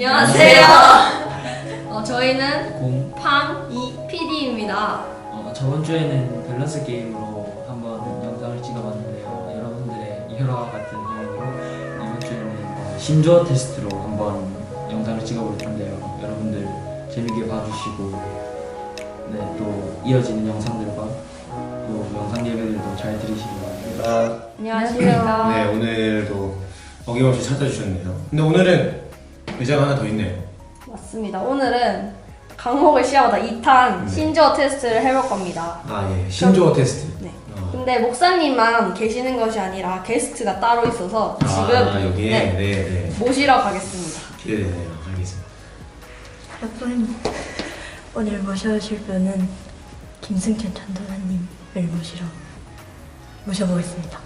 안녕하세요. 저희는 공. 팡이 PD입니다. 저번 주에는 밸런스 게임으로 한번 영상을 찍어봤는데요. 여러분들의 열화와 같은 경우로 이번 주에는 신조어 테스트로 한번 영상을 찍어볼 텐데요. 여러분들 재밌게 봐주시고 또 이어지는 영상들과 또 영상 예배들도 잘 들으시기 바랍니다. 안녕하십니까. 네, 오늘도 어김없이 찾아주셨네요. 근데 오늘은 의자가 하나 더 있네요. 맞습니다. 오늘은 강목을 시험하다 2탄 신조어 테스트를 해볼 겁니다. 아, 예. 신조어 테스트. 네. 근데 목사님만 계시는 것이 아니라 게스트가 따로 있어서 지금 여기에? 네, 네. 모시러 가겠습니다. 기대되네요. 알겠습니다. 여러분, 오늘 모셔오실 분은 김승찬 전도사님을 모셔보겠습니다.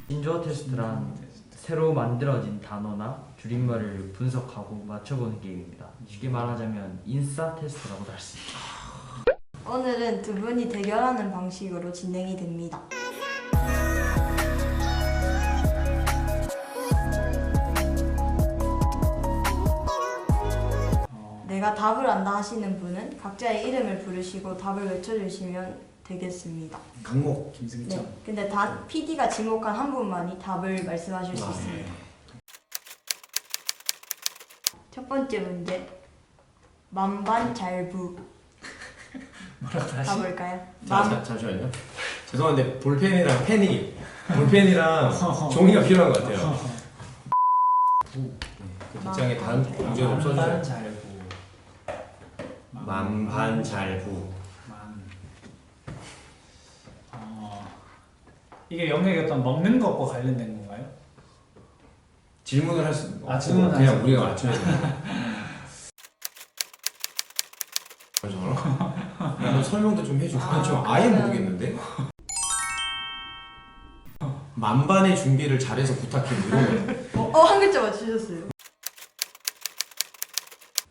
신조어 테스트란 새로 만들어진 단어나 줄임말을 분석하고 맞춰보는 게임입니다. 쉽게 말하자면 인싸 테스트라고도 할 수 있죠. 오늘은 두 분이 대결하는 방식으로 진행이 됩니다. 내가 답을 안다 하시는 분은 각자의 이름을 부르시고 답을 외쳐주시면 되겠습니다. 강목. 네. 근데 단 PD가 지목한 한 분만이 답을 말씀하실 수 있습니다. 첫 번째 문제. 만반잘부. 가볼까요? 잠시만요. 죄송한데 볼펜이랑 종이가 필요한 것 같아요. 그 뒷장에 다음 문제 좀 써주세요. 만반잘부. 이게 영역이 어떤 먹는 것과 관련된 건가요? 질문을 할 수 있는 거. 질문을 그냥 할 우리가 맞춰야 돼. 너 설명도 좀 해줘. 좀 아예 모르겠는데. 만반의 준비를 잘해서 부탁해 이런 거. 한 글자 맞추셨어요.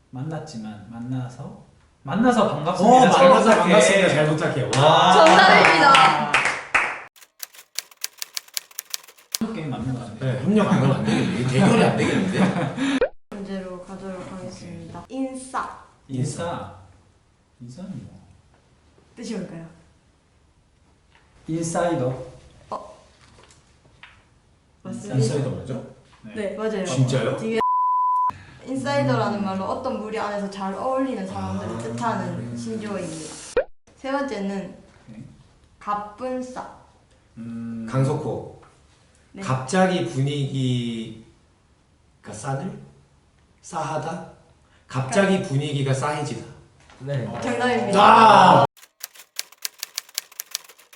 만났지만 만나서 반갑습니다. 만나서 반갑습니다. 잘 부탁해. 와. 정답입니다. 게임 맞는 거 같네요. 네, 협력 안 하면 안 되겠네. 대결이 안 되겠는데. 문제로 가도록 하겠습니다. 인싸. 인싸는 뭐? 뜻이 뭘까요? 인사이더. 맞습니다. 인사이더 맞죠? 네, 맞아요. 진짜요? 되게 인사이더라는 말로 어떤 무리 안에서 잘 어울리는 사람들을 뜻하는 신조어입니다. 세 번째는 네. 갑분싸. 강석호. 네. 갑자기 분위기가 싸하다? 갑자기 분위기가 싸해지다. 네. 정답입니다. 아!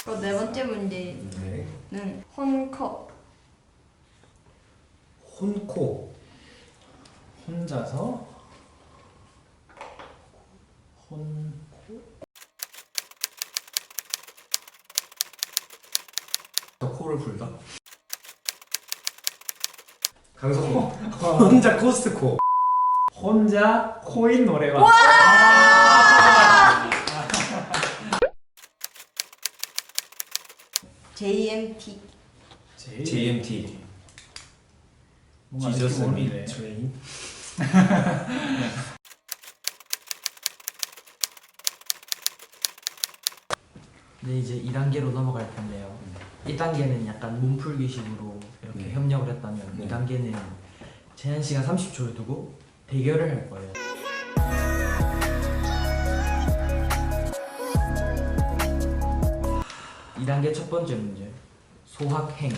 그리고 네 번째 문제는 네. 혼커. 혼코. 혼자서 코를 불다. 강석호. 혼자 코스트코. 혼자 코인 노래방. JMT. JMT. 뭔가 지저스 느낌 미 오는데. 트레인. 네, 이제 2단계로 넘어갈 텐데요. 1단계는 약간 몸풀기식으로 이렇게 협력을 했다면 네. 2단계는 제한 시간 30초를 두고 대결을 할 거예요. 이 단계 첫 번째 문제. 소확행.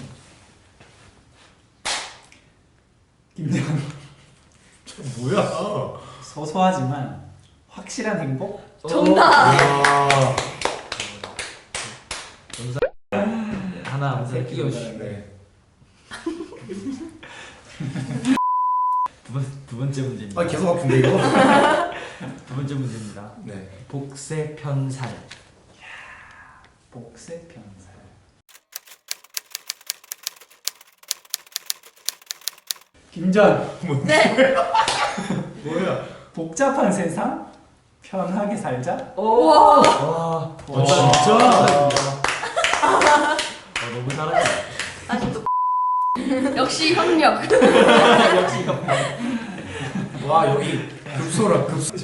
김장. 뭐야? 소소하지만 확실한 행복? 정답. 하나 문제 끼워주시고 네. 두 번째 문제입니다. 계속 아픈데 이거? 두 번째 문제입니다. 네. 복세편살. 복세편살. 김전. 네. 뭐야? 복잡한 세상 편하게 살자. 우와. 와, 진짜? 너무 잘한다. 아직도 역시 협력. 역시 와 여기 급소라 급소.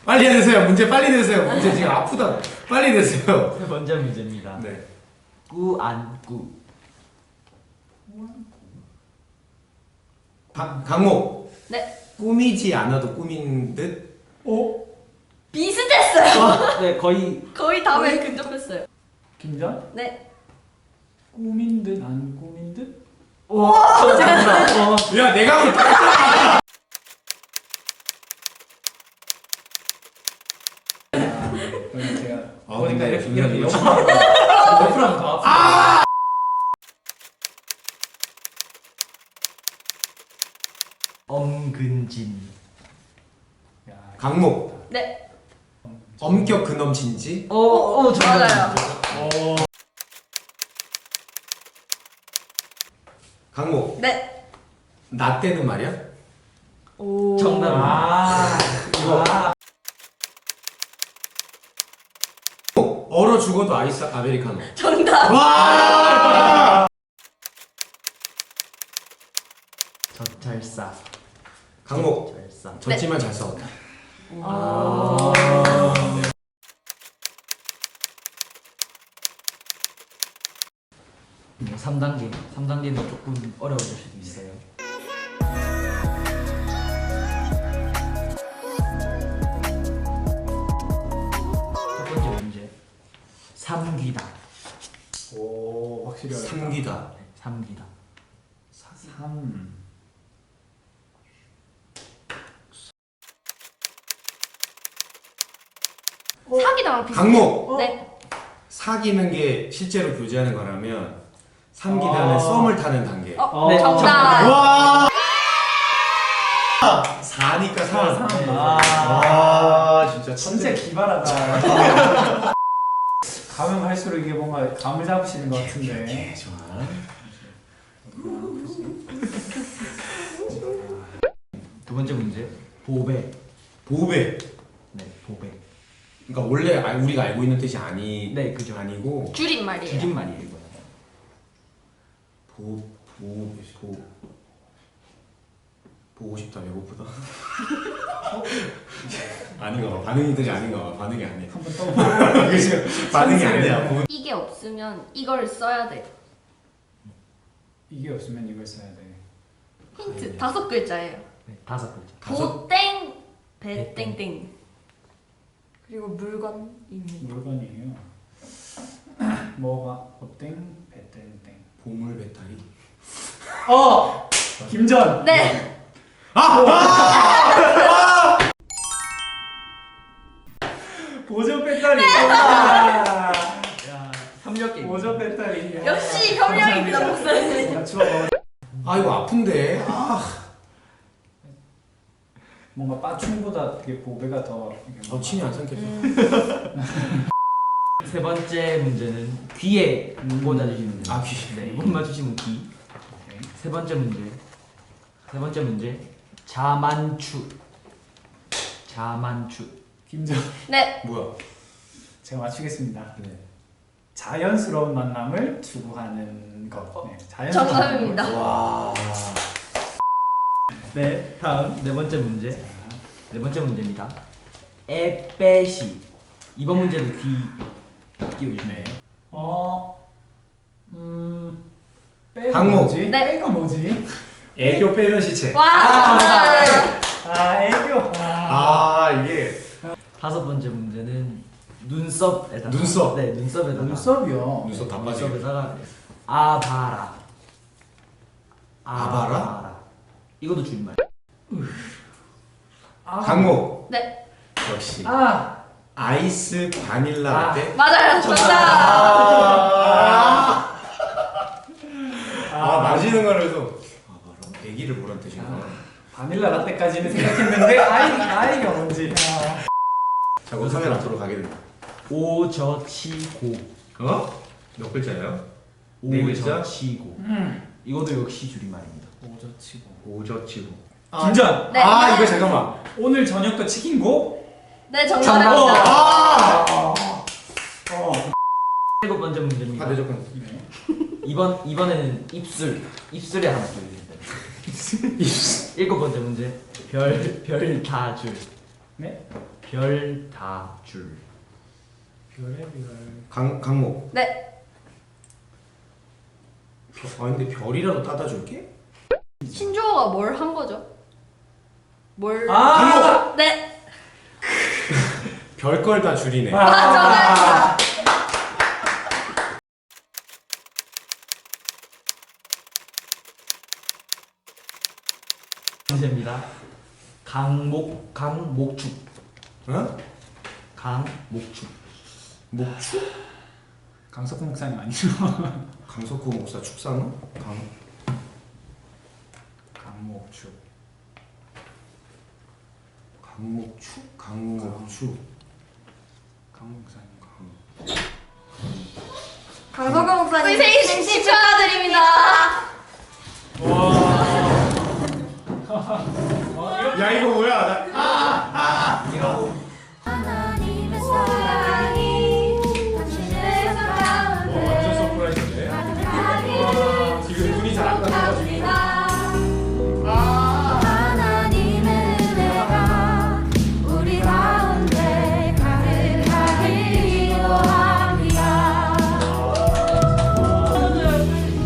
빨리 내세요. 문제 빨리 내세요. 문제 지금 아프다. 빨리 내세요. 세 번째 문제입니다. 네. 꾸안꾸. 강목. 네. 꾸미지 않아도 꾸민 듯. 오. 비슷했어요. 네, 거의 거의 답에 근접했어요. 김전. 네. 꾸민 듯 안 꾸민 듯. 정답. 야 내가 볼 때. 제가 아, 보니까 근데 이렇게 중요한 옆으로 하면 더 아프다. 엄근진. 야, 강목. 네. 엄격 근엄 진지. 정답. 맞아요. 강목. 네. 나 때는 말이야. 오. 정답. 이거. 얼어 죽어도 아이스 아메리카노. 정답. 와! 젖잘싸. 강목. 젖잘싸. 졌지만 잘 싸웠다. 아. 3단계. 3단계는 조금 어려워질 수도 있어요. 첫 번째 문제. 삼귀다. 오 확실히 어렵다. 삼기다. 네, 삼귀다. 3. 사기당한 비슷. 강목. 네. 사귀는 게 실제로 교제하는 거라면 삼기다는 썸을 타는 단계. 어, 네, 정답. 와! 4니까 3. 네. 와, 진짜 진짜 기발하다. 가면 갈수록 이게 뭔가 감을 잡으시는 것 같은데. 좋아. 두 번째 문제. 보배. 보배. 네, 보배. 그러니까 원래 우리가 알고 있는 뜻이 아니. 네, 그죠. 아니고 줄임말이에요. 줄임말이에요, 이거는. 보고 싶다 배고프다. 아닌가 봐. 반응이 뜻이 아닌가 봐. 반응이 안 해. 한번 떠봐. 그치? 반응이 안 돼. 이게 없으면 이걸 써야 돼. 이게 없으면 이걸 써야 돼. 힌트 5글자예요. 네, 5글자. 보땡 배땡땡. 그리고 물건입니다. 물건이에요. 뭐가 보땡 배땡땡. 보물 배터리. 김전. 네. 보조 배터리. 야, 협력계. 보조 배터리. 역시 협력이 있다 목소리. 맞추어. 아 이거 아픈데. 뭔가 빠충보다 되게 보배가 더. 이게 침이 안 삼켰어. 세 번째 문제는 귀에 꽂아주시면 돼요. 아, 귀. 네, 이건 맞추시면 귀. 오케이. 세 번째 문제. 세 번째 문제. 자만추. 자만추. 김전. 네. 뭐야? 제가 맞추겠습니다. 네. 자연스러운 만남을 추구하는 것. 네, 자연스러운 정답입니다. 와. 네, 다음 네 번째 문제. 네 번째 문제입니다. 에빼시. 이번 문제도 귀 끼워주시네. 빼가 강목. 뭐지? 네. 빼가 뭐지? 애교 빼면 시체. 와. 정답. 애교. 이게 다섯 번째 문제는 눈썹에다가. 눈썹. 네, 눈썹에다가. 눈썹이요. 눈썹 다 빠지게. 눈썹에다가 아바라. 아바라? 이것도 줄임말. 강목. 네. 역시. 아. 아이스 바닐라 라떼. 맞아요. 정답. 마시는 거라서. 바로 애기를 보란 뜻인가? 바닐라 라떼까지는 생각했는데 아이가 뭔지. 자, 그럼 카메라 앞으로 가게 된다. 오저치고. 몇 글자예요? 네 글자? 오저치고. 이것도 역시 줄임말입니다. 오저치고. 김전. 네. 아 이거 잠깐만. 오늘 저녁도 치킨고? 네, 정답입니다. 일곱 번째 문제입니다. 아, 네, 조건. 이번에는 입술에 하나 줄. 일곱 번째 문제. 별 다 줄. 네? 별 다 줄. 강목. 네. 아 근데 별이라도 따다 줄게? 신조어가 뭘 한 거죠? 뭘? 아! 네. 별걸 다 줄이네. 정답입니다. 문제입니다. 강목축. 어? 강목축. 목축? 강석구 목사님 아니죠? 강석구 목사 축사는? 강목축. 강목축? 강목축. 강 목사님. 강석호 목사님 우리 생일 축하드립니다. 야 이거 뭐야? 하나님의 사랑이 당신의 가운데 완전 서프라이즈인데? 지금 눈이 잘 안 감아가지고. 하나님의 은혜가 우리 가운데 가득하길 기도합니다.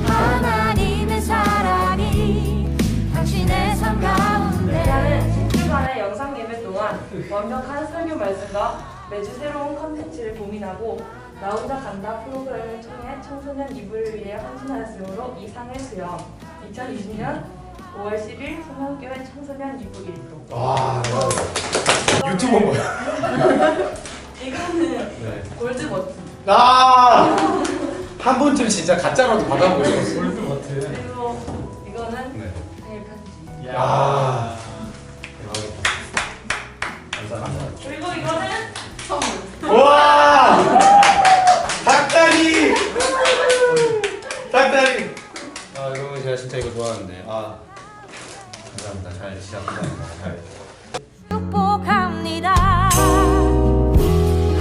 하나님의 사랑이 당신의 삶 가운데 나는 10주간의 영상 예배 동안 완벽한 설교 말씀과 매주 새로운 컨텐츠를 고민하고 나 혼자 간다 프로그램을 통해 청소년 이불을 위해 헌신하였으므로 이 상을 수여. 2020년 5월 10일 성령교회 청소년 이불 1도. 와 유튜버 뭐야? 이거는 네. 골드 버튼. 한 번쯤 진짜 가짜로도 받아보고 싶었어. 골드 버튼. 그리고 이거는 네. 생일 편지. 야. 대박이다. 감사합니다. 그리고 이거는 선물. 와! 닭다리! 닭다리! 아, 여러분 제가 진짜 이거 좋아하는데. 아. 감사합니다. 잘 시작합니다. 잘. 축복합니다.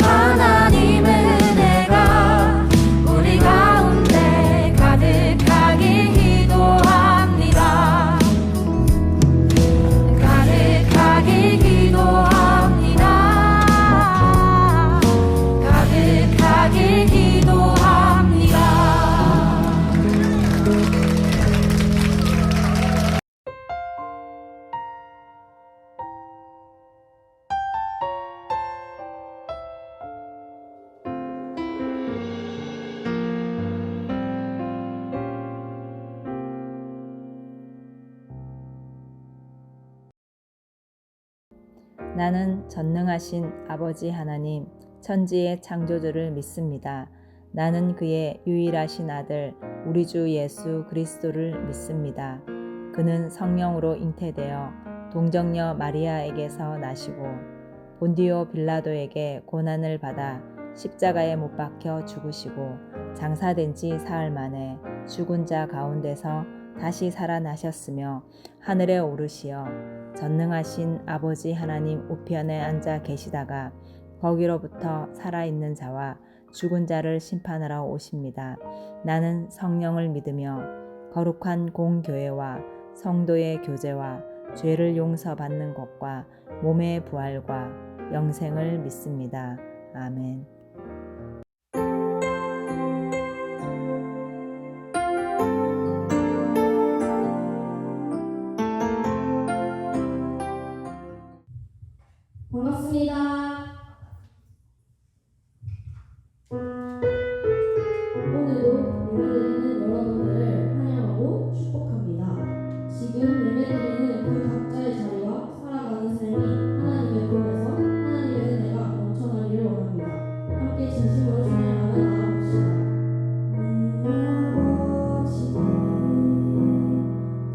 하나님의 은혜가 우리 가운데 가득하길 기도합니다. 가득하길 기도합니다. 가득하길 기도합니다. 나는 전능하신 아버지 하나님, 천지의 창조주를 믿습니다. 나는 그의 유일하신 아들, 우리 주 예수 그리스도를 믿습니다. 그는 성령으로 잉태되어 동정녀 마리아에게서 나시고 본디오 빌라도에게 고난을 받아 십자가에 못 박혀 죽으시고 장사된 지 사흘 만에 죽은 자 가운데서 다시 살아나셨으며 하늘에 오르시어 전능하신 아버지 하나님 우편에 앉아 계시다가 거기로부터 살아있는 자와 죽은 자를 심판하러 오십니다. 나는 성령을 믿으며 거룩한 공교회와 성도의 교제와 죄를 용서받는 것과 몸의 부활과 영생을 믿습니다. 아멘. 반갑습니다. 오늘도 예배드리는 여러분들을 환영하고 축복합니다. 지금 예배드리는 그 각자의 자리와 살아가는 삶이 하나님의 품에서 하나님의 은혜가 넘쳐나기를 원합니다. 함께 진심으로 찬양하며 나아갑시다. 내 아버지의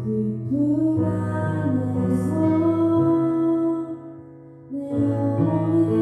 그품 안에서 내 영혼을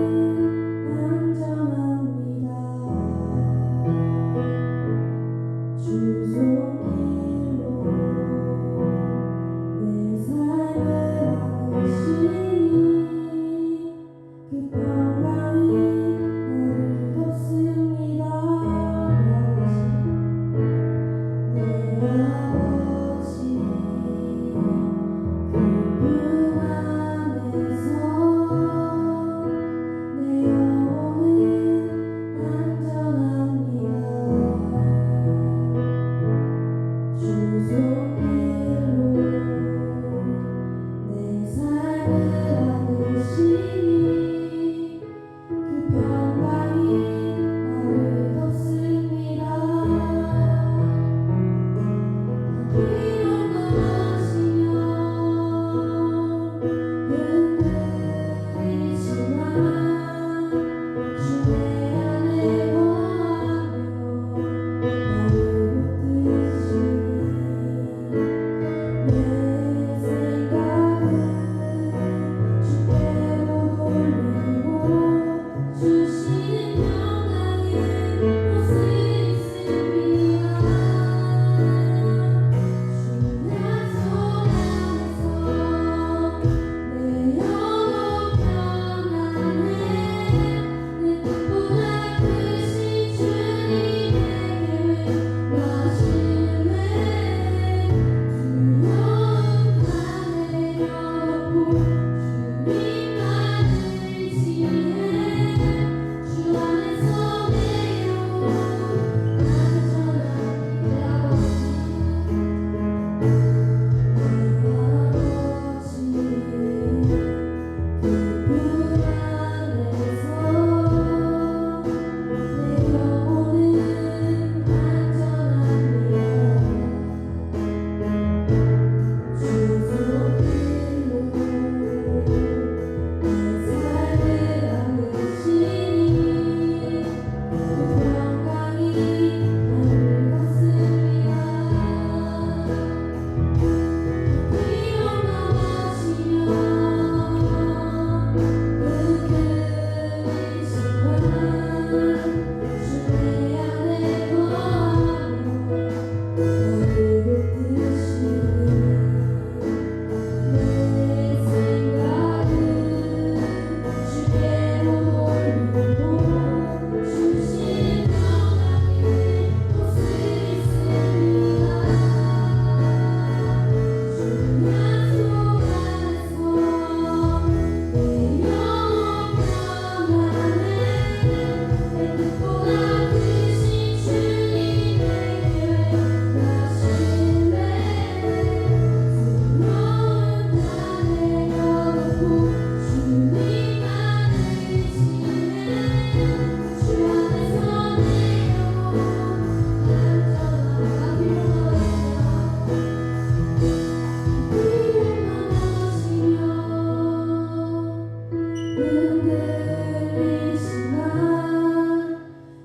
흔들리지만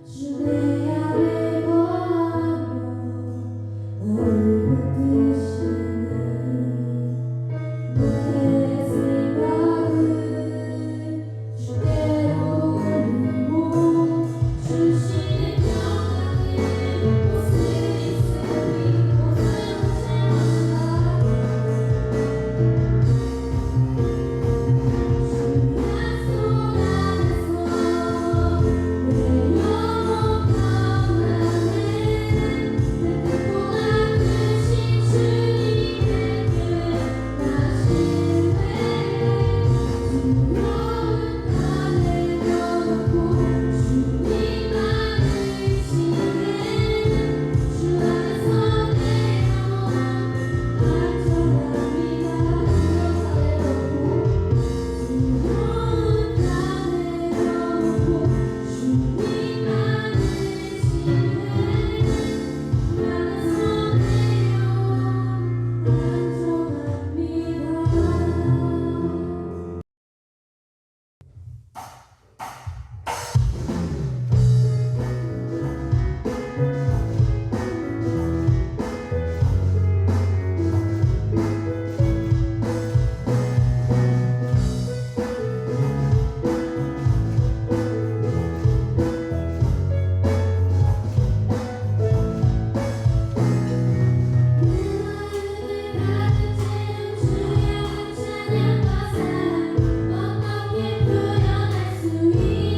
주 내 안에 거하며 나를 붙드시니 내 생각을 주께로 올리고 주시는 평강의 곳에 있으니 곳을 어떻게 표현할 수 있어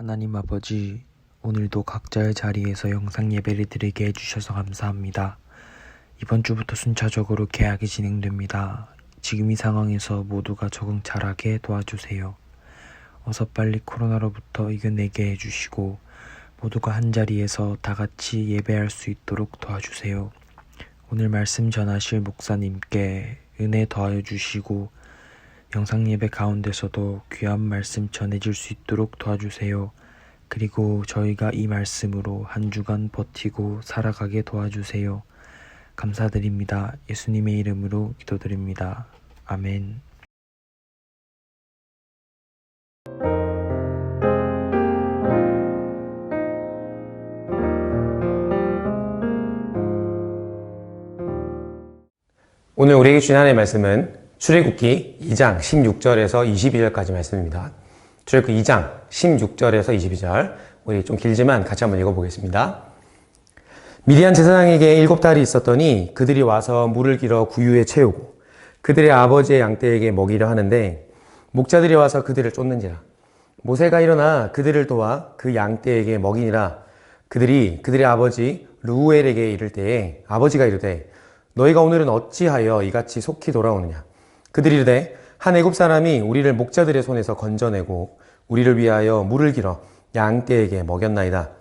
하나님 아버지, 오늘도 각자의 자리에서 영상 예배를 드리게 해주셔서 감사합니다. 이번 주부터 순차적으로 개학이 진행됩니다. 지금 이 상황에서 모두가 적응 잘하게 도와주세요. 어서 빨리 코로나로부터 이겨내게 해주시고 모두가 한자리에서 다 같이 예배할 수 있도록 도와주세요. 오늘 말씀 전하실 목사님께 은혜 더하여 주시고 영상 예배 가운데서도 귀한 말씀 전해질 수 있도록 도와주세요. 그리고 저희가 이 말씀으로 한 주간 버티고 살아가게 도와주세요. 감사드립니다. 예수님의 이름으로 기도드립니다. 아멘. 오늘 우리에게 주신 하나님의 말씀은 출애굽기 2장 16절에서 22절까지 말씀입니다. 출애굽기 2장 16절에서 22절, 우리 좀 길지만 같이 한번 읽어보겠습니다. 미디안 제사장에게 7달이 있었더니 그들이 와서 물을 길어 구유에 채우고 그들의 아버지의 양떼에게 먹이려 하는데 목자들이 와서 그들을 쫓는지라. 모세가 일어나 그들을 도와 그 양떼에게 먹이니라. 그들이 그들의 아버지 르우엘에게 이를 때에 아버지가 이르되 너희가 오늘은 어찌하여 이같이 속히 돌아오느냐. 그들이 이르되 한 애굽 사람이 우리를 목자들의 손에서 건져내고 우리를 위하여 물을 길어 양떼에게 먹였나이다.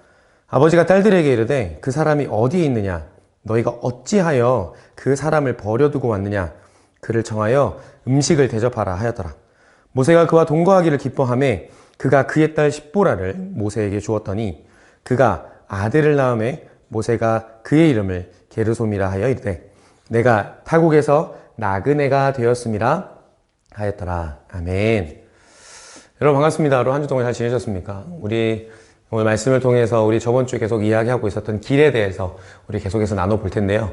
아버지가 딸들에게 이르되 그 사람이 어디에 있느냐. 너희가 어찌하여 그 사람을 버려두고 왔느냐. 그를 청하여 음식을 대접하라 하였더라. 모세가 그와 동거하기를 기뻐하며 그가 그의 딸 십보라를 모세에게 주었더니 그가 아들을 낳음에 모세가 그의 이름을 게르솜이라 하여 이르되 내가 타국에서 나그네가 되었음이라 하였더라. 아멘. 여러분 반갑습니다. 여러분 한 주 동안 잘 지내셨습니까? 우리 오늘 말씀을 통해서 우리 저번 주에 계속 이야기하고 있었던 길에 대해서 우리 계속해서 나눠볼 텐데요.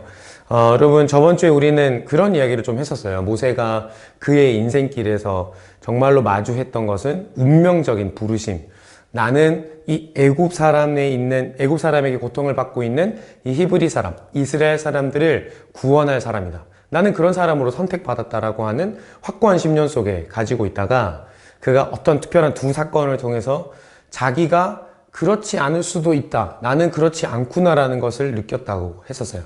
여러분 저번 주에 우리는 그런 이야기를 좀 했었어요. 모세가 그의 인생길에서 정말로 마주했던 것은 운명적인 부르심. 나는 이 애굽 사람에게 고통을 받고 있는 이 히브리 사람, 이스라엘 사람들을 구원할 사람이다. 나는 그런 사람으로 선택받았다라고 하는 확고한 심령 속에 가지고 있다가 그가 어떤 특별한 두 사건을 통해서 자기가 그렇지 않을 수도 있다. 나는 그렇지 않구나라는 것을 느꼈다고 했었어요.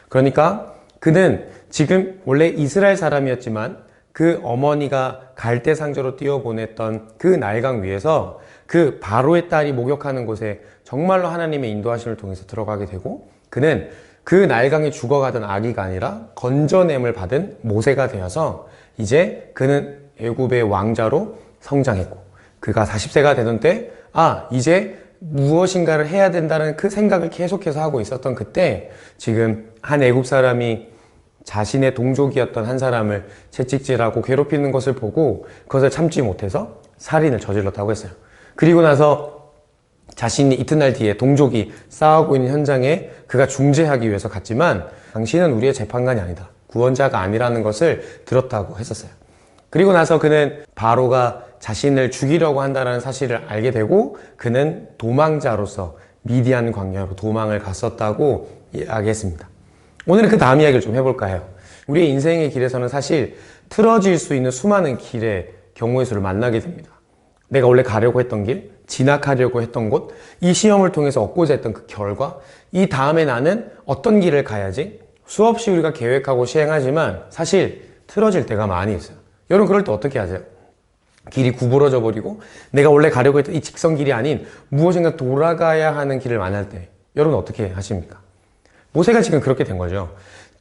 그러니까 그는 지금 원래 이스라엘 사람이었지만 그 어머니가 갈대 상저로 띄워보냈던 그 나일강 위에서 그 바로의 딸이 목욕하는 곳에 정말로 하나님의 인도하심을 통해서 들어가게 되고 그는 그 나일강에 죽어가던 아기가 아니라 건져냄을 받은 모세가 되어서 이제 그는 애굽의 왕자로 성장했고 그가 40세가 되던 때 이제 무엇인가를 해야 된다는 그 생각을 계속해서 하고 있었던 그때 지금 한 애굽 사람이 자신의 동족이었던 한 사람을 채찍질하고 괴롭히는 것을 보고 그것을 참지 못해서 살인을 저질렀다고 했어요. 그리고 나서 자신이 이튿날 뒤에 동족이 싸우고 있는 현장에 그가 중재하기 위해서 갔지만 당신은 우리의 재판관이 아니다. 구원자가 아니라는 것을 들었다고 했었어요. 그리고 나서 그는 바로가 자신을 죽이려고 한다는 사실을 알게 되고 그는 도망자로서 미디안 광야로 도망을 갔었다고 이야기했습니다. 오늘은 그 다음 이야기를 좀 해볼까 해요. 우리의 인생의 길에서는 사실 틀어질 수 있는 수많은 길의 경우의 수를 만나게 됩니다. 내가 원래 가려고 했던 길, 진학하려고 했던 곳, 이 시험을 통해서 얻고자 했던 그 결과, 이 다음에 나는 어떤 길을 가야지 수없이 우리가 계획하고 시행하지만 사실 틀어질 때가 많이 있어요. 여러분 그럴 때 어떻게 하세요? 길이 구부러져 버리고 내가 원래 가려고 했던 이 직선길이 아닌 무엇인가 돌아가야 하는 길을 만날 때 여러분 어떻게 하십니까? 모세가 지금 그렇게 된 거죠.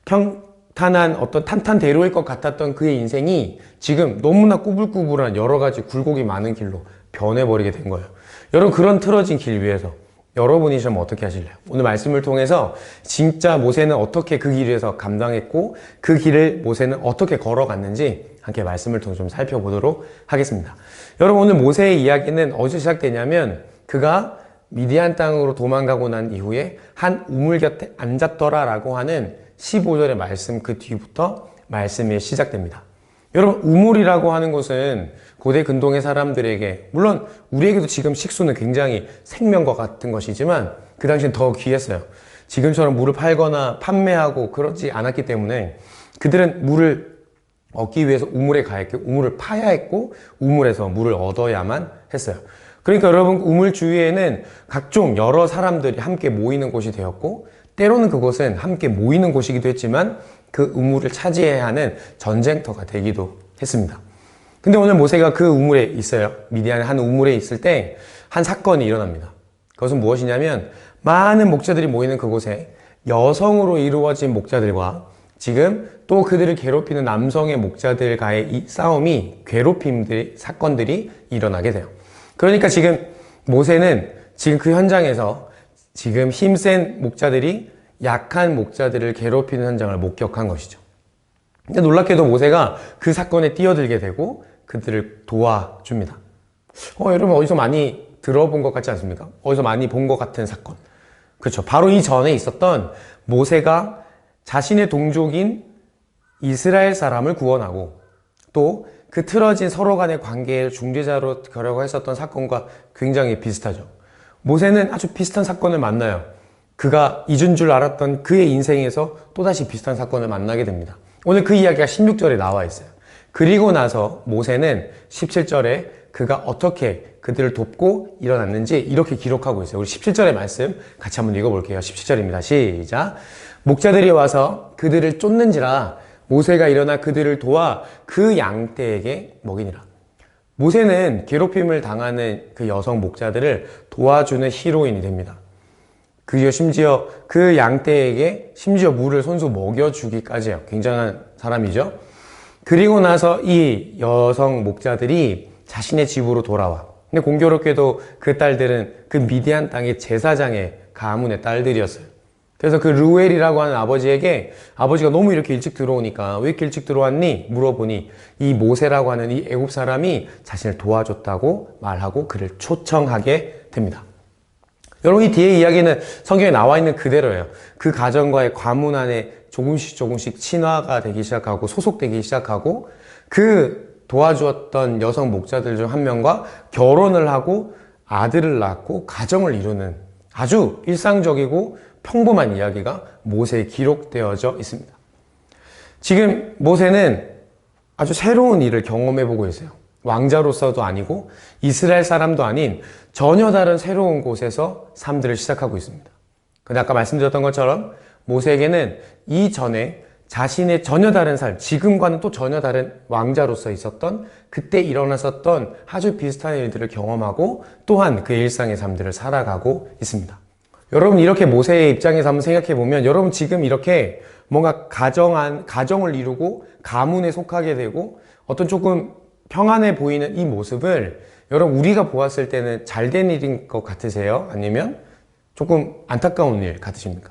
평탄한 어떤 탄탄대로일 것 같았던 그의 인생이 지금 너무나 꾸불꾸불한 여러 가지 굴곡이 많은 길로 변해버리게 된 거예요. 여러분 그런 틀어진 길 위에서 여러분이시면 어떻게 하실래요? 오늘 말씀을 통해서 진짜 모세는 어떻게 그 길 위에서 감당했고 그 길을 모세는 어떻게 걸어갔는지 함께 말씀을 통해 좀 살펴보도록 하겠습니다. 여러분 오늘 모세의 이야기는 어디서 시작되냐면 그가 미디안 땅으로 도망가고 난 이후에 한 우물 곁에 앉았더라 라고 하는 15절의 말씀 그 뒤부터 말씀이 시작됩니다. 여러분 우물이라고 하는 것은 고대 근동의 사람들에게 물론 우리에게도 지금 식수는 굉장히 생명과 같은 것이지만 그 당시엔 더 귀했어요. 지금처럼 물을 팔거나 판매하고 그러지 않았기 때문에 그들은 물을 얻기 위해서 우물에 가야 했고 우물을 파야 했고 우물에서 물을 얻어야만 했어요. 그러니까 여러분 우물 주위에는 각종 여러 사람들이 함께 모이는 곳이 되었고 때로는 그곳은 함께 모이는 곳이기도 했지만 그 우물을 차지해야 하는 전쟁터가 되기도 했습니다. 근데 오늘 모세가 그 우물에 있어요. 미디안의 한 우물에 있을 때 한 사건이 일어납니다. 그것은 무엇이냐면 많은 목자들이 모이는 그곳에 여성으로 이루어진 목자들과 지금 또 그들을 괴롭히는 남성의 목자들과의 이 싸움이 괴롭힘들이 사건들이 일어나게 돼요. 그러니까 지금 모세는 지금 그 현장에서 지금 힘센 목자들이 약한 목자들을 괴롭히는 현장을 목격한 것이죠. 근데 놀랍게도 모세가 그 사건에 뛰어들게 되고 그들을 도와줍니다. 여러분 어디서 많이 들어본 것 같지 않습니까? 어디서 많이 본 것 같은 사건. 그렇죠. 바로 이 전에 있었던 모세가 자신의 동족인 이스라엘 사람을 구원하고 또 그 틀어진 서로 간의 관계의 중재자로 가려고 했었던 사건과 굉장히 비슷하죠. 모세는 아주 비슷한 사건을 만나요. 그가 잊은 줄 알았던 그의 인생에서 또다시 비슷한 사건을 만나게 됩니다. 오늘 그 이야기가 16절에 나와 있어요. 그리고 나서 모세는 17절에 그가 어떻게 그들을 돕고 일어났는지 이렇게 기록하고 있어요. 우리 17절의 말씀 같이 한번 읽어볼게요. 17절입니다. 시작. 목자들이 와서 그들을 쫓는지라 모세가 일어나 그들을 도와 그 양떼에게 먹이니라. 모세는 괴롭힘을 당하는 그 여성 목자들을 도와주는 히로인이 됩니다. 그리고 심지어 그 양떼에게 심지어 물을 손수 먹여주기까지 해요. 굉장한 사람이죠. 그리고 나서 이 여성 목자들이 자신의 집으로 돌아와. 근데 공교롭게도 그 딸들은 그 미디안 땅의 제사장의 가문의 딸들이었어요. 그래서 그 르우엘이라고 하는 아버지에게 아버지가 너무 이렇게 일찍 들어오니까 왜 이렇게 일찍 들어왔니? 물어보니 이 모세라고 하는 이 애굽 사람이 자신을 도와줬다고 말하고 그를 초청하게 됩니다. 여러분 이 뒤에 이야기는 성경에 나와 있는 그대로예요. 그 가정과의 과문 안에 조금씩 친화가 되기 시작하고 소속되기 시작하고 그 도와주었던 여성 목자들 중 한 명과 결혼을 하고 아들을 낳고 가정을 이루는 아주 일상적이고 평범한 이야기가 모세에 기록되어져 있습니다. 지금 모세는 아주 새로운 일을 경험해보고 있어요. 왕자로서도 아니고 이스라엘 사람도 아닌 전혀 다른 새로운 곳에서 삶들을 시작하고 있습니다. 근데 아까 말씀드렸던 것처럼 모세에게는 이전에 자신의 전혀 다른 삶, 지금과는 또 전혀 다른 왕자로서 있었던 그때 일어났었던 아주 비슷한 일들을 경험하고 또한 그의 일상의 삶들을 살아가고 있습니다. 여러분 이렇게 모세의 입장에서 한번 생각해보면 여러분 지금 이렇게 뭔가 가정을 이루고 가문에 속하게 되고 어떤 조금 평안해 보이는 이 모습을 여러분 우리가 보았을 때는 잘된 일인 것 같으세요? 아니면 조금 안타까운 일 같으십니까?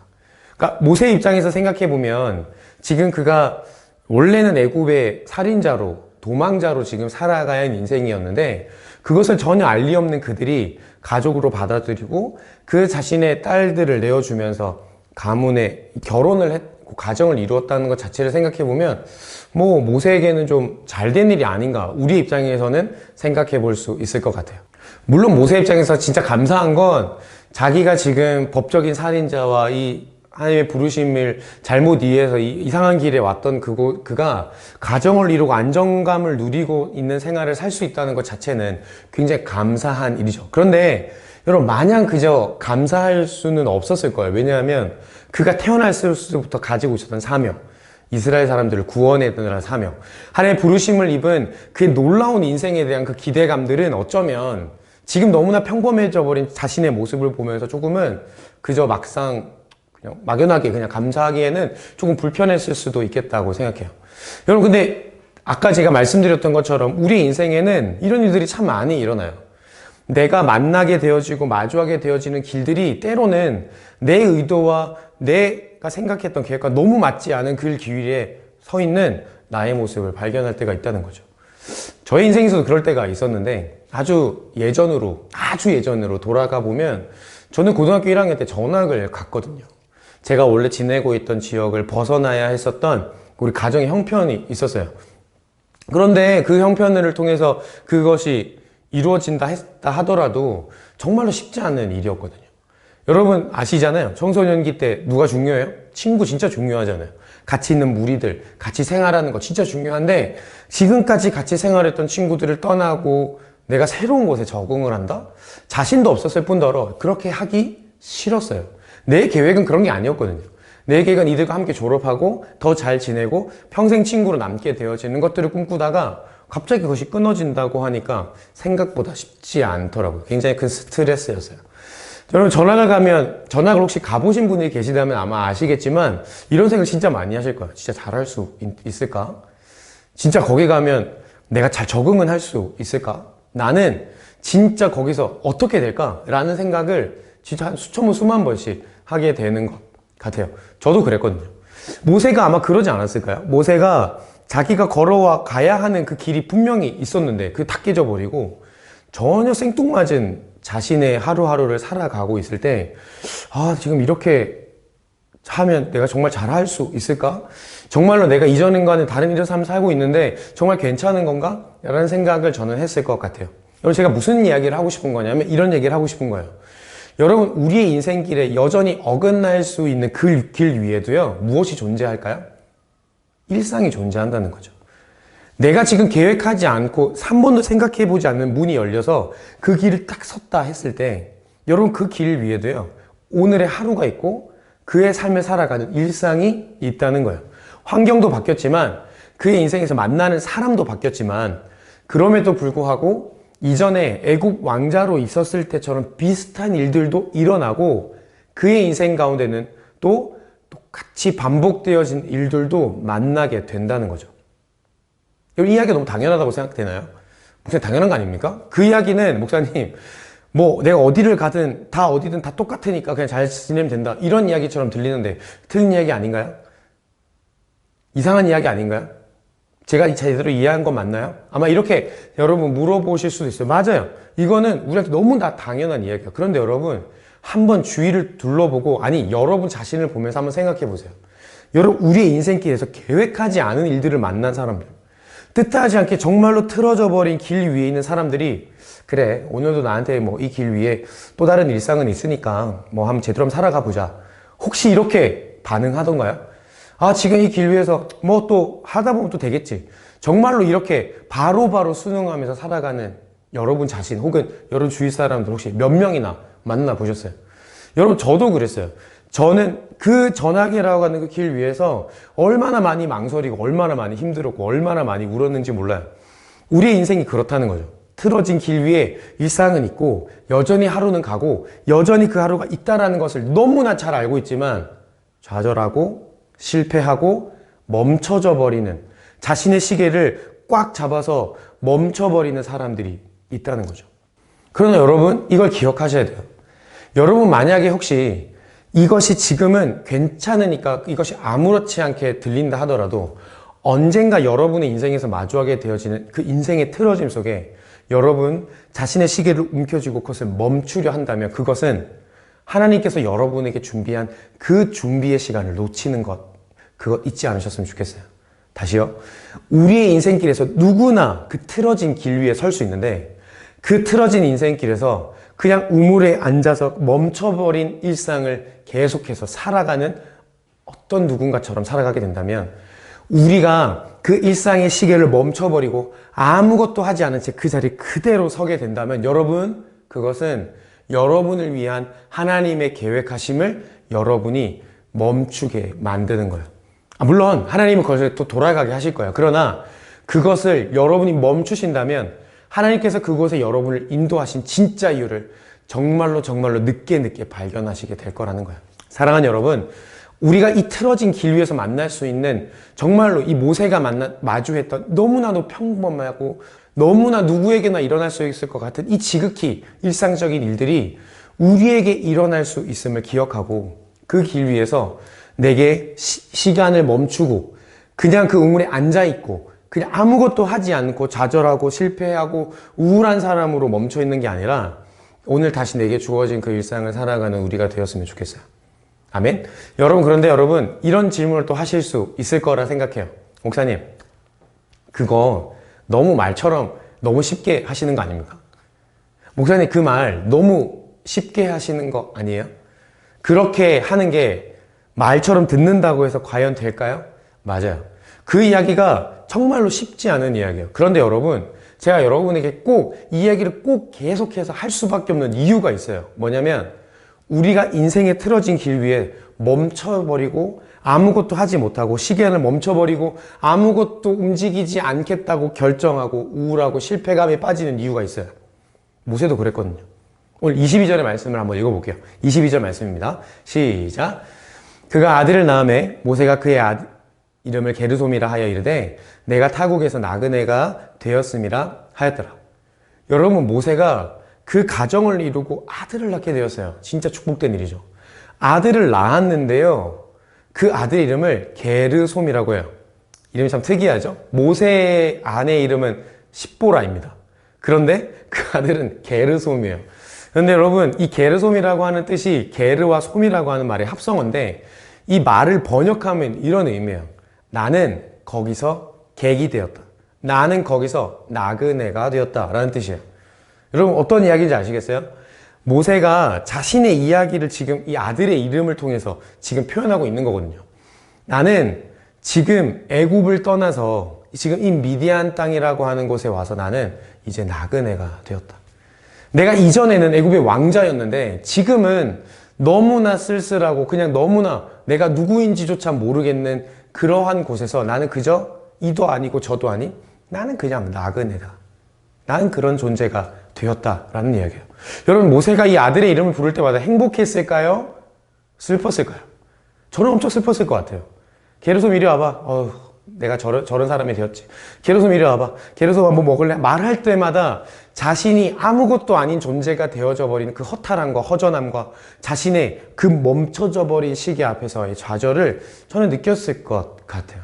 그러니까 모세의 입장에서 생각해보면 지금 그가 원래는 애굽의 살인자로 도망자로 지금 살아가야 하는 인생이었는데 그것을 전혀 알 리 없는 그들이 가족으로 받아들이고 그 자신의 딸들을 내어주면서 가문에 결혼을 했고 가정을 이루었다는 것 자체를 생각해보면 뭐 모세에게는 좀 잘된 일이 아닌가 우리 입장에서는 생각해 볼 수 있을 것 같아요. 물론 모세 입장에서 진짜 감사한 건 자기가 지금 법적인 살인자와 이 하나님의 부르심을 잘못 이해해서 이상한 길에 왔던 그가 가정을 이루고 안정감을 누리고 있는 생활을 살 수 있다는 것 자체는 굉장히 감사한 일이죠. 그런데 여러분 마냥 그저 감사할 수는 없었을 거예요. 왜냐하면 그가 태어났을 때부터 가지고 있었던 사명, 이스라엘 사람들을 구원해내라는 사명, 하나님의 부르심을 입은 그 놀라운 인생에 대한 그 기대감들은 어쩌면 지금 너무나 평범해져 버린 자신의 모습을 보면서 조금은 그저 막상 그냥 막연하게 그냥 감사하기에는 조금 불편했을 수도 있겠다고 생각해요. 여러분 근데 아까 제가 말씀드렸던 것처럼 우리 인생에는 이런 일들이 참 많이 일어나요. 내가 만나게 되어지고 마주하게 되어지는 길들이 때로는 내 의도와 내가 생각했던 계획과 너무 맞지 않은 그 길에 서 있는 나의 모습을 발견할 때가 있다는 거죠. 저의 인생에서도 그럴 때가 있었는데 아주 예전으로 돌아가 보면 저는 고등학교 1학년 때 전학을 갔거든요. 제가 원래 지내고 있던 지역을 벗어나야 했었던 우리 가정의 형편이 있었어요. 그런데 그 형편을 통해서 그것이 이루어진다 했다 하더라도 정말로 쉽지 않은 일이었거든요. 여러분 아시잖아요. 청소년기 때 누가 중요해요? 친구 진짜 중요하잖아요. 같이 있는 무리들, 같이 생활하는 거 진짜 중요한데 지금까지 같이 생활했던 친구들을 떠나고 내가 새로운 곳에 적응을 한다? 자신도 없었을 뿐더러 그렇게 하기 싫었어요. 내 계획은 그런 게 아니었거든요. 내 계획은 이들과 함께 졸업하고 더 잘 지내고 평생 친구로 남게 되어지는 것들을 꿈꾸다가 갑자기 그것이 끊어진다고 하니까 생각보다 쉽지 않더라고요. 굉장히 큰 스트레스였어요. 여러분 전학을 혹시 가보신 분이 계시다면 아마 아시겠지만 이런 생각 진짜 많이 하실 거예요. 진짜 잘할 수 있을까? 진짜 거기 가면 내가 잘 적응은 할 수 있을까? 나는 진짜 거기서 어떻게 될까? 라는 생각을 진짜 한 수천 번 수만 번씩 하게 되는 것 같아요. 저도 그랬거든요. 모세가 아마 그러지 않았을까요? 모세가 자기가 걸어와 가야 하는 그 길이 분명히 있었는데 그게 다 깨져버리고 전혀 생뚱맞은 자신의 하루하루를 살아가고 있을 때 지금 이렇게 하면 내가 정말 잘할 수 있을까? 정말로 내가 이전과는 다른 이런 삶을 살고 있는데 정말 괜찮은 건가? 라는 생각을 저는 했을 것 같아요. 여러분 제가 무슨 이야기를 하고 싶은 거냐면 이런 얘기를 하고 싶은 거예요. 여러분 우리의 인생길에 여전히 어긋날 수 있는 그 길 위에도요 무엇이 존재할까요? 일상이 존재한다는 거죠. 내가 지금 계획하지 않고 한 번도 생각해 보지 않는 문이 열려서 그 길을 딱 섰다 했을 때 여러분 그 길 위에도요 오늘의 하루가 있고 그의 삶을 살아가는 일상이 있다는 거예요. 환경도 바뀌었지만 그의 인생에서 만나는 사람도 바뀌었지만 그럼에도 불구하고 이전에 애국 왕자로 있었을 때처럼 비슷한 일들도 일어나고 그의 인생 가운데는 또 똑같이 반복되어진 일들도 만나게 된다는 거죠. 이 이야기가 너무 당연하다고 생각되나요? 목사님 당연한 거 아닙니까? 그 이야기는 목사님 내가 어디를 가든 다 어디든 다 똑같으니까 그냥 잘 지내면 된다 이런 이야기처럼 들리는데 틀린 이야기 아닌가요? 이상한 이야기 아닌가요? 제가 제대로 이해한 건 맞나요? 아마 이렇게 여러분 물어보실 수도 있어요. 맞아요. 이거는 우리한테 너무나 당연한 이야기예요. 그런데 여러분 한번 주위를 둘러보고 여러분 자신을 보면서 한번 생각해 보세요. 여러분 우리의 인생길에서 계획하지 않은 일들을 만난 사람들, 뜻하지 않게 정말로 틀어져 버린 길 위에 있는 사람들이 그래 오늘도 나한테 이 길 위에 또 다른 일상은 있으니까 한번 제대로 한번 살아가 보자. 혹시 이렇게 반응하던가요? 지금 이 길 위에서 또 하다 보면 또 되겠지. 정말로 이렇게 바로바로 순응하면서 살아가는 여러분 자신 혹은 여러분 주위 사람들 혹시 몇 명이나 만나보셨어요? 여러분 저도 그랬어요. 저는 그 전학이라고 하는 그 길 위에서 얼마나 많이 망설이고 얼마나 많이 힘들었고 얼마나 많이 울었는지 몰라요. 우리의 인생이 그렇다는 거죠. 틀어진 길 위에 일상은 있고 여전히 하루는 가고 여전히 그 하루가 있다라는 것을 너무나 잘 알고 있지만 좌절하고 실패하고 멈춰져 버리는 자신의 시계를 꽉 잡아서 멈춰버리는 사람들이 있다는 거죠. 그러나 여러분 이걸 기억하셔야 돼요. 여러분 만약에 혹시 이것이 지금은 괜찮으니까 이것이 아무렇지 않게 들린다 하더라도 언젠가 여러분의 인생에서 마주하게 되어지는 그 인생의 틀어짐 속에 여러분 자신의 시계를 움켜쥐고 그것을 멈추려 한다면 그것은 하나님께서 여러분에게 준비한 그 준비의 시간을 놓치는 그거 잊지 않으셨으면 좋겠어요. 다시요. 우리의 인생길에서 누구나 그 틀어진 길 위에 설 수 있는데 그 틀어진 인생길에서 그냥 우물에 앉아서 멈춰버린 일상을 계속해서 살아가는 어떤 누군가처럼 살아가게 된다면 우리가 그 일상의 시계를 멈춰버리고 아무것도 하지 않은 채 그 자리에 그대로 서게 된다면 여러분 그것은 여러분을 위한 하나님의 계획하심을 여러분이 멈추게 만드는 거예요. 물론 하나님은 그것을 또 돌아가게 하실 거예요. 그러나 그것을 여러분이 멈추신다면 하나님께서 그곳에 여러분을 인도하신 진짜 이유를 정말로 늦게 발견하시게 될 거라는 거예요. 사랑하는 여러분, 우리가 이 틀어진 길 위에서 만날 수 있는 정말로 이 모세가 마주했던 너무나도 평범하고 너무나 누구에게나 일어날 수 있을 것 같은 이 지극히 일상적인 일들이 우리에게 일어날 수 있음을 기억하고 그 길 위에서 내게 시간을 멈추고 그냥 그 우물에 앉아있고 그냥 아무것도 하지 않고 좌절하고 실패하고 우울한 사람으로 멈춰있는 게 아니라 오늘 다시 내게 주어진 그 일상을 살아가는 우리가 되었으면 좋겠어요. 아멘? 그런데 여러분 이런 질문을 또 하실 수 있을 거라 생각해요. 목사님 그거 너무 말처럼 너무 쉽게 하시는 거 아닙니까? 목사님 그 말 너무 쉽게 하시는 거 아니에요? 그렇게 하는 게 말처럼 듣는다고 해서 과연 될까요? 맞아요. 그 이야기가 정말로 쉽지 않은 이야기예요. 그런데 여러분 제가 여러분에게 꼭 이 이야기를 꼭 계속해서 할 수밖에 없는 이유가 있어요. 뭐냐면 우리가 인생에 틀어진 길 위에 멈춰버리고 아무것도 하지 못하고 시간을 멈춰버리고 아무것도 움직이지 않겠다고 결정하고 우울하고 실패감에 빠지는 이유가 있어요. 모세도 그랬거든요. 오늘 22절의 말씀을 한번 읽어볼게요. 22절 말씀입니다. 시작. 그가 아들을 낳음에 모세가 그의 이름을 게르솜이라 하여 이르되 내가 타국에서 나그네가 되었음이라 하였더라. 여러분, 모세가 그 가정을 이루고 아들을 낳게 되었어요. 진짜 축복된 일이죠. 아들을 낳았는데요, 그 아들 이름을 게르솜이라고 해요. 이름이 참 특이하죠. 모세의 아내 이름은 십보라입니다. 그런데 그 아들은 게르솜이에요. 그런데 여러분, 이 게르솜이라고 하는 뜻이 게르와 솜이라고 하는 말의 합성어인데 이 말을 번역하면 이런 의미예요. 나는 거기서 객이 되었다. 나는 거기서 나그네가 되었다 라는 뜻이에요. 여러분, 어떤 이야기인지 아시겠어요? 모세가 자신의 이야기를 지금 이 아들의 이름을 통해서 지금 표현하고 있는 거거든요. 나는 지금 애굽을 떠나서 지금 이 미디안 땅이라고 하는 곳에 와서 나는 이제 나그네가 되었다. 내가 이전에는 애굽의 왕자였는데 지금은 너무나 쓸쓸하고 그냥 너무나 내가 누구인지조차 모르겠는 그러한 곳에서 나는 그저 이도 아니고 저도 아닌 나는 그냥 나그네다. 나는 그런 존재가 되었다라는 이야기예요. 여러분, 모세가 이 아들의 이름을 부를 때마다 행복했을까요? 슬펐을까요? 저는 엄청 슬펐을 것 같아요. 게르솜 이리 와봐. 내가 저런 사람이 되었지. 게르솜 이리 와봐. 게르솜 한번 먹을래? 말할 때마다 자신이 아무것도 아닌 존재가 되어져 버린 그 허탈함과 허전함과 자신의 그 멈춰져 버린 시기 앞에서의 좌절을 저는 느꼈을 것 같아요.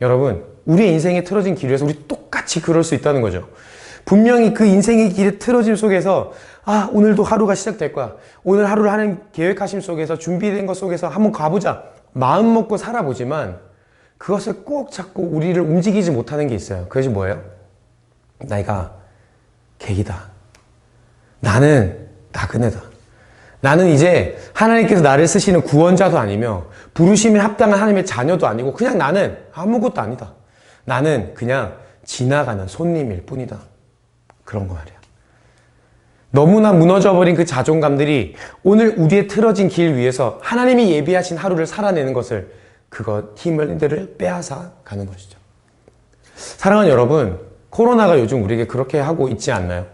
여러분, 우리의 인생에 틀어진 길 위에서 우리 똑같이 그럴 수 있다는 거죠. 분명히 그 인생의 길에 틀어짐 속에서 오늘도 하루가 시작될 거야. 오늘 하루를 하는 계획하심 속에서 준비된 것 속에서 한번 가보자. 마음 먹고 살아보지만 그것을 꼭 자꾸 우리를 움직이지 못하는 게 있어요. 그것이 뭐예요? 내가 객이다. 나는 나그네다. 나는 이제 하나님께서 나를 쓰시는 구원자도 아니며 부르심에 합당한 하나님의 자녀도 아니고 그냥 나는 아무것도 아니다. 나는 그냥 지나가는 손님일 뿐이다. 그런 거 말이야. 너무나 무너져버린 그 자존감들이 오늘 우리의 틀어진 길 위에서 하나님이 예비하신 하루를 살아내는 것을 힘들을 빼앗아 가는 것이죠. 사랑하는 여러분, 코로나가 요즘 우리에게 그렇게 하고 있지 않나요?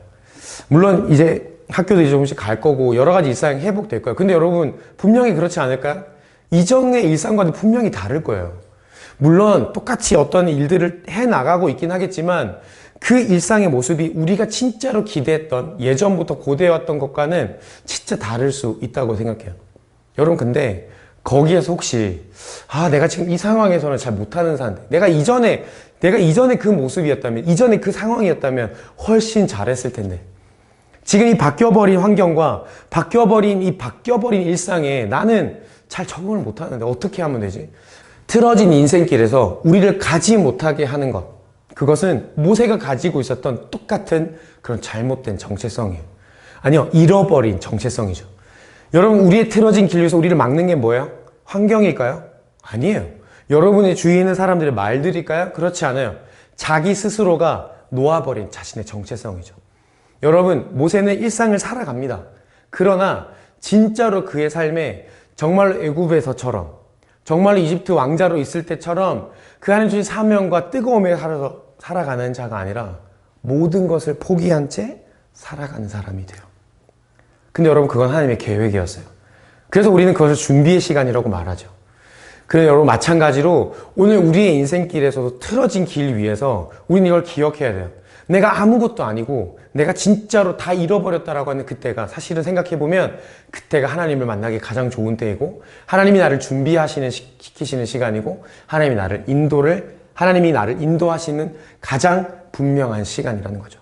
물론 이제 학교도 이제 조금씩 갈 거고 여러 가지 일상이 회복될 거예요. 근데 여러분, 분명히 그렇지 않을까요? 이전의 일상과는 분명히 다를 거예요. 물론 똑같이 어떤 일들을 해나가고 있긴 하겠지만 그 일상의 모습이 우리가 진짜로 기대했던 예전부터 고대해왔던 것과는 진짜 다를 수 있다고 생각해요. 여러분, 근데 거기에서 혹시 내가 지금 이 상황에서는 잘 못하는 사람인데 내가 이전에 그 모습이었다면 이전에 그 상황이었다면 훨씬 잘했을 텐데 지금 이 바뀌어버린 환경과 바뀌어버린 일상에 나는 잘 적응을 못하는데 어떻게 하면 되지? 틀어진 인생길에서 우리를 가지 못하게 하는 것, 그것은 모세가 가지고 있었던 똑같은 그런 잘못된 정체성이에요. 아니요, 잃어버린 정체성이죠. 여러분, 우리의 틀어진 길 위에서 우리를 막는 게 뭐예요? 환경일까요? 아니에요. 여러분의 주위에 있는 사람들의 말들일까요? 그렇지 않아요. 자기 스스로가 놓아버린 자신의 정체성이죠. 여러분, 모세는 일상을 살아갑니다. 그러나 진짜로 그의 삶에 정말로 애굽에서처럼 정말로 이집트 왕자로 있을 때처럼 그 하나님 주신 사명과 뜨거움에 살아가는 자가 아니라 모든 것을 포기한 채 살아가는 사람이 돼요. 근데 여러분, 그건 하나님의 계획이었어요. 그래서 우리는 그것을 준비의 시간이라고 말하죠. 그래서 여러분, 마찬가지로 오늘 우리의 인생길에서도 틀어진 길 위에서 우리는 이걸 기억해야 돼요. 내가 아무것도 아니고 내가 진짜로 다 잃어버렸다라고 하는 그때가 사실은 생각해보면 그때가 하나님을 만나기 가장 좋은 때이고 하나님이 나를 시키시는 시간이고 하나님이 나를 인도하시는 가장 분명한 시간이라는 거죠.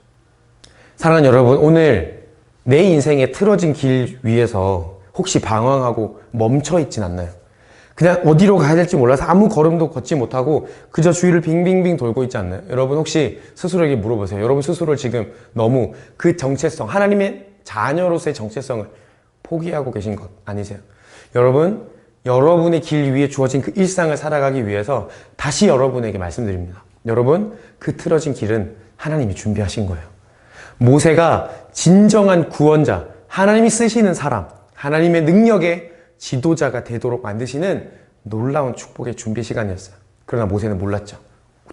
사랑하는 여러분, 오늘 내 인생에 틀어진 길 위에서 혹시 방황하고 멈춰있진 않나요? 그냥 어디로 가야 될지 몰라서 아무 걸음도 걷지 못하고 그저 주위를 빙빙빙 돌고 있지 않나요? 여러분, 혹시 스스로에게 물어보세요. 여러분 스스로를 지금 너무 그 정체성, 하나님의 자녀로서의 정체성을 포기하고 계신 것 아니세요? 여러분, 여러분의 길 위에 주어진 그 일상을 살아가기 위해서 다시 여러분에게 말씀드립니다. 여러분, 그 틀어진 길은 하나님이 준비하신 거예요. 모세가 진정한 구원자, 하나님이 쓰시는 사람, 하나님의 능력의 지도자가 되도록 만드시는 놀라운 축복의 준비 시간이었어요. 그러나 모세는 몰랐죠.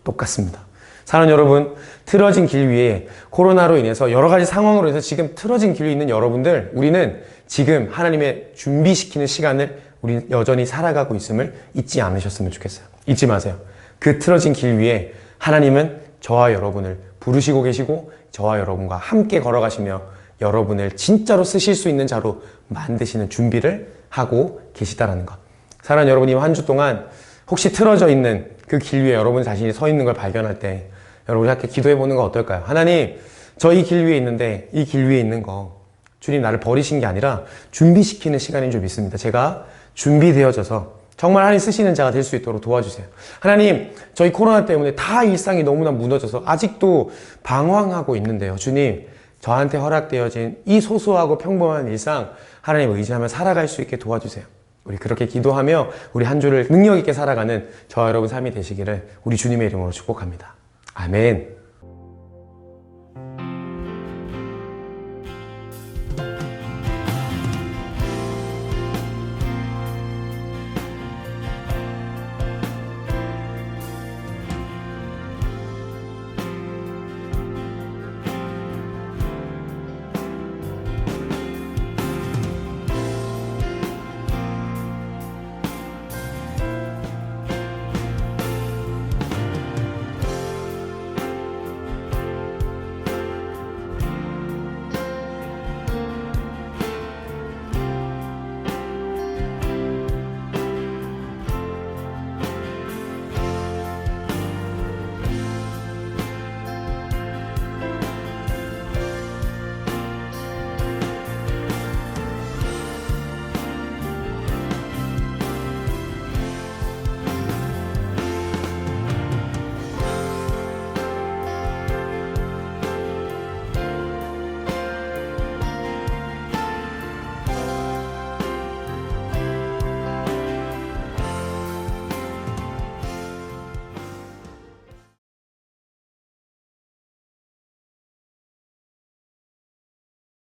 똑같습니다. 사랑하는 여러분, 틀어진 길 위에 코로나로 인해서 여러 가지 상황으로 인해서 지금 틀어진 길 위에 있는 여러분들, 우리는 지금 하나님의 준비시키는 시간을 우리 여전히 살아가고 있음을 잊지 않으셨으면 좋겠어요. 잊지 마세요. 그 틀어진 길 위에 하나님은 저와 여러분을 부르시고 계시고 저와 여러분과 함께 걸어가시며 여러분을 진짜로 쓰실 수 있는 자로 만드시는 준비를 하고 계시다라는 것. 사랑하는 여러분이 한 주 동안 혹시 틀어져 있는 그 길 위에 여러분 자신이 서 있는 걸 발견할 때 여러분이 함께 기도해 보는 건 어떨까요? 하나님, 저 이 길 위에 있는데 이 길 위에 있는 거 주님 나를 버리신 게 아니라 준비시키는 시간인 줄 믿습니다. 제가 준비되어져서 정말 하나님 쓰시는 자가 될 수 있도록 도와주세요. 하나님, 저희 코로나 때문에 다 일상이 너무나 무너져서 아직도 방황하고 있는데요. 주님, 저한테 허락되어진 이 소소하고 평범한 일상 하나님 의지하며 살아갈 수 있게 도와주세요. 우리 그렇게 기도하며 우리 한 주를 능력 있게 살아가는 저와 여러분 삶이 되시기를 우리 주님의 이름으로 축복합니다. 아멘.